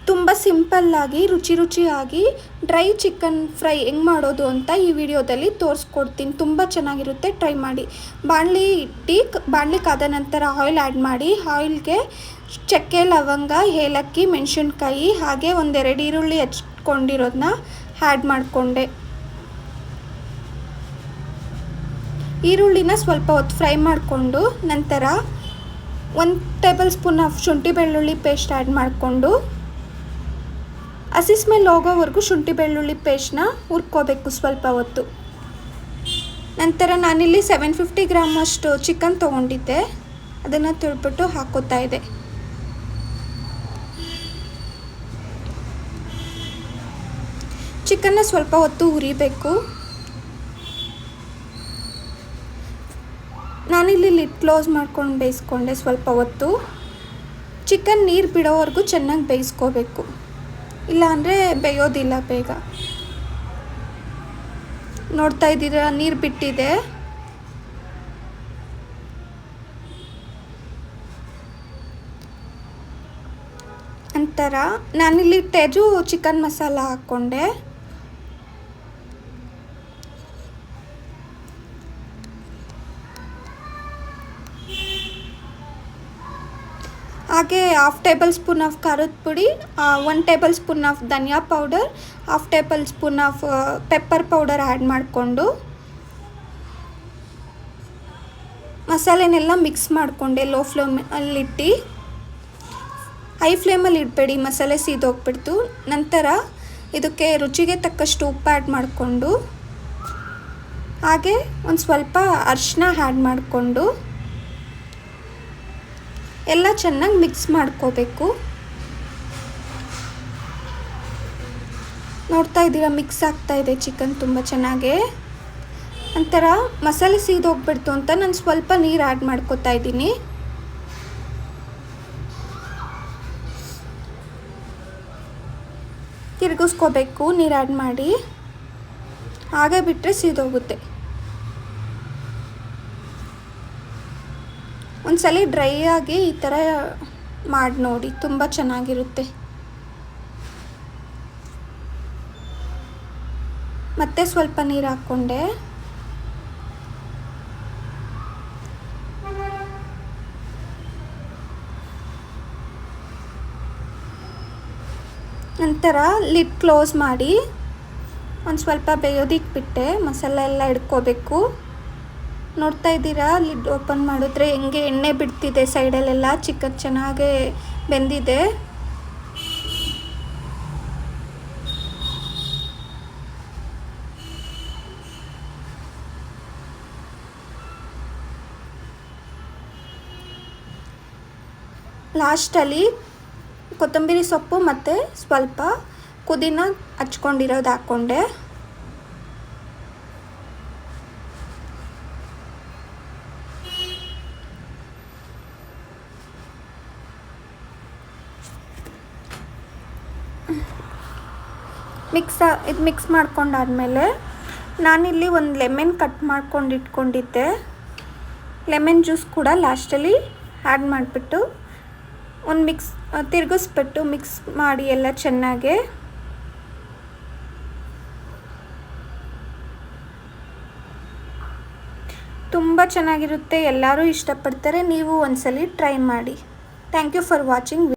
ತುಂಬ ಸಿಂಪಲ್ಲಾಗಿ ರುಚಿಯಾಗಿ ಡ್ರೈ ಚಿಕನ್ ಫ್ರೈ ಹೆಂಗೆ ಮಾಡೋದು ಅಂತ ಈ ವಿಡಿಯೋದಲ್ಲಿ ತೋರಿಸ್ಕೊಡ್ತೀನಿ. ತುಂಬ ಚೆನ್ನಾಗಿರುತ್ತೆ, ಟ್ರೈ ಮಾಡಿ. ಬಾಣಲಿ ಕಾದ ನಂತರ ಆಯಿಲ್ ಆ್ಯಡ್ ಮಾಡಿ. ಆಯಿಲ್ಗೆ ಚಕ್ಕೆ, ಲವಂಗ, ಏಲಕ್ಕಿ, ಮೆಣಸಿನ್ಕಾಯಿ ಹಾಗೆ ಒಂದೆರಡು ಈರುಳ್ಳಿ ಹೆಚ್ಕೊಂಡಿರೋದನ್ನ ಆ್ಯಡ್ ಮಾಡಿಕೊಂಡೆ. ಈರುಳ್ಳಿನ ಸ್ವಲ್ಪ ಹೊತ್ತು ಫ್ರೈ ಮಾಡಿಕೊಂಡು ನಂತರ 1 ಟೇಬಲ್ ಸ್ಪೂನ್ ಆಫ್ ಶುಂಠಿ ಬೆಳ್ಳುಳ್ಳಿ ಪೇಸ್ಟ್ ಆ್ಯಡ್ ಮಾಡಿಕೊಂಡು ಹಸಿ ಸ್ಮೆಲ್ ಹೋಗೋವರೆಗೂ ಶುಂಠಿ ಬೆಳ್ಳುಳ್ಳಿ ಪೇಸ್ಟ್ನ ಹುರ್ಕೋಬೇಕು ಸ್ವಲ್ಪ ಹೊತ್ತು. ನಂತರ ನಾನಿಲ್ಲಿ 750 ಗ್ರಾಮ್ ಅಷ್ಟು ಚಿಕನ್ ತೊಗೊಂಡಿದ್ದೆ, ಅದನ್ನು ತೊಳ್ಬಿಟ್ಟು ಹಾಕೋತಾ ಇದೆ. ಚಿಕನ್ನ ಸ್ವಲ್ಪ ಹೊತ್ತು ಹುರಿಬೇಕು. ನಾನಿಲ್ಲಿ ಲಿಡ್ ಕ್ಲೋಸ್ ಮಾಡ್ಕೊಂಡು ಬೇಯಿಸ್ಕೊಂಡೆ ಸ್ವಲ್ಪ ಹೊತ್ತು. ಚಿಕನ್ ನೀರು ಬಿಡೋವರೆಗೂ ಚೆನ್ನಾಗಿ ಬೇಯಿಸ್ಕೋಬೇಕು, ಇಲ್ಲಾಂದರೆ ಬೇಯೋದಿಲ್ಲ ಬೇಗ. ನೋಡ್ತಾ ಇದ್ದೀರಾ, ನೀರು ಬಿಟ್ಟಿದೆ. ನಂತರ ನಾನಿಲ್ಲಿ ತೆಜು ಚಿಕನ್ ಮಸಾಲ ಹಾಕ್ಕೊಂಡೆ. ಹಾಗೆ 1/2 ಟೇಬಲ್ ಸ್ಪೂನ್ ಆಫ್ ಖಾರದ ಪುಡಿ, 1 table spoon of dhaniya powder, 1/2 table spoon of pepper powder add ಮಾಡಿಕೊಂಡು ಮಸಾಲೆನೆಲ್ಲ ಮಿಕ್ಸ್ ಮಾಡಿಕೊಂಡೆ. ಲೋ ಫ್ಲೇಮಲ್ಲಿಟ್ಟು, ಹೈ ಫ್ಲೇಮಲ್ಲಿ ಇಡಬೇಡಿ, ಮಸಾಲೆ ಸೀದೋಗ್ಬಿಡ್ತು. ನಂತರ ಇದಕ್ಕೆ ರುಚಿಗೆ ತಕ್ಕಷ್ಟು ಉಪ್ಪು ಆ್ಯಡ್ ಮಾಡಿಕೊಂಡು ಹಾಗೆ ಒಂದು ಸ್ವಲ್ಪ ಅರಿಶಿನ ಆ್ಯಡ್ ಮಾಡಿಕೊಂಡು ಎಲ್ಲ ಚೆನ್ನಾಗಿ ಮಿಕ್ಸ್ ಮಾಡ್ಕೋಬೇಕು. ನೋಡ್ತಾ ಇದ್ದೀರಾ, ಮಿಕ್ಸ್ ಆಗ್ತಾ ಇದೆ ಚಿಕನ್ ತುಂಬ ಚೆನ್ನಾಗಿ. ನಂತರ ಮಸಾಲೆ ಸೀದೋಗ್ಬಿಡ್ತು ಅಂತ ನಾನು ಸ್ವಲ್ಪ ನೀರು ಆ್ಯಡ್ ಮಾಡ್ಕೋತಾ ಇದ್ದೀನಿ. ತಿರುಗಿಸ್ಕೋಬೇಕು ನೀರು ಆ್ಯಡ್ ಮಾಡಿ, ಹಾಗೆ ಬಿಟ್ಟರೆ ಸೀದೋಗುತ್ತೆ. ಒಂದ್ಸಲ ಡ್ರೈ ಆಗಿ ಈ ಥರ ಮಾಡಿ ನೋಡಿ, ತುಂಬ ಚೆನ್ನಾಗಿರುತ್ತೆ. ಮತ್ತೆ ಸ್ವಲ್ಪ ನೀರು ಹಾಕ್ಕೊಂಡೆ. ನಂತರ ಲಿಡ್ ಕ್ಲೋಸ್ ಮಾಡಿ ಒಂದು ಸ್ವಲ್ಪ ಬೇಯೋದಿಕ್ಕೆ ಬಿಟ್ಟೆ. ಮಸಾಲೆ ಎಲ್ಲ ಹಿಡ್ಕೋಬೇಕು. ನೋಡ್ತಾ ಇದ್ದೀರಾ, ಲಿಡ್ ಓಪನ್ ಮಾಡಿದ್ರೆ ಹೆಂಗೆ ಎಣ್ಣೆ ಬಿಡ್ತಿದೆ ಸೈಡಲ್ಲೆಲ್ಲ. ಚಿಕನ್ ಚೆನ್ನಾಗೇ ಬೆಂದಿದೆ. ಲಾಸ್ಟಲ್ಲಿ ಕೊತ್ತಂಬರಿ ಸೊಪ್ಪು ಮತ್ತು ಸ್ವಲ್ಪ ಪುದೀನ ಹಚ್ಕೊಂಡಿರೋದು ಹಾಕ್ಕೊಂಡೆ. ಮಿಕ್ಸ್ ಮಾಡ್ಕೊಂಡಾದ್ಮೇಲೆ ನಾನಿಲ್ಲಿ ಒಂದು ಲೆಮನ್ ಕಟ್ ಮಾಡ್ಕೊಂಡು ಇಟ್ಕೊಂಡಿದ್ದೆ. ಲೆಮನ್ ಜ್ಯೂಸ್ ಕೂಡ ಲಾಸ್ಟಲ್ಲಿ ಆ್ಯಡ್ ಮಾಡಿಬಿಟ್ಟು ತಿರುಗಿಸ್ಬಿಟ್ಟು ಮಿಕ್ಸ್ ಮಾಡಿ ಎಲ್ಲ ಚೆನ್ನಾಗೆ. ತುಂಬ ಚೆನ್ನಾಗಿರುತ್ತೆ, ಎಲ್ಲರೂ ಇಷ್ಟಪಡ್ತಾರೆ. ನೀವು ಒಂದ್ಸಲಿ ಟ್ರೈ ಮಾಡಿ. Thank you for watching.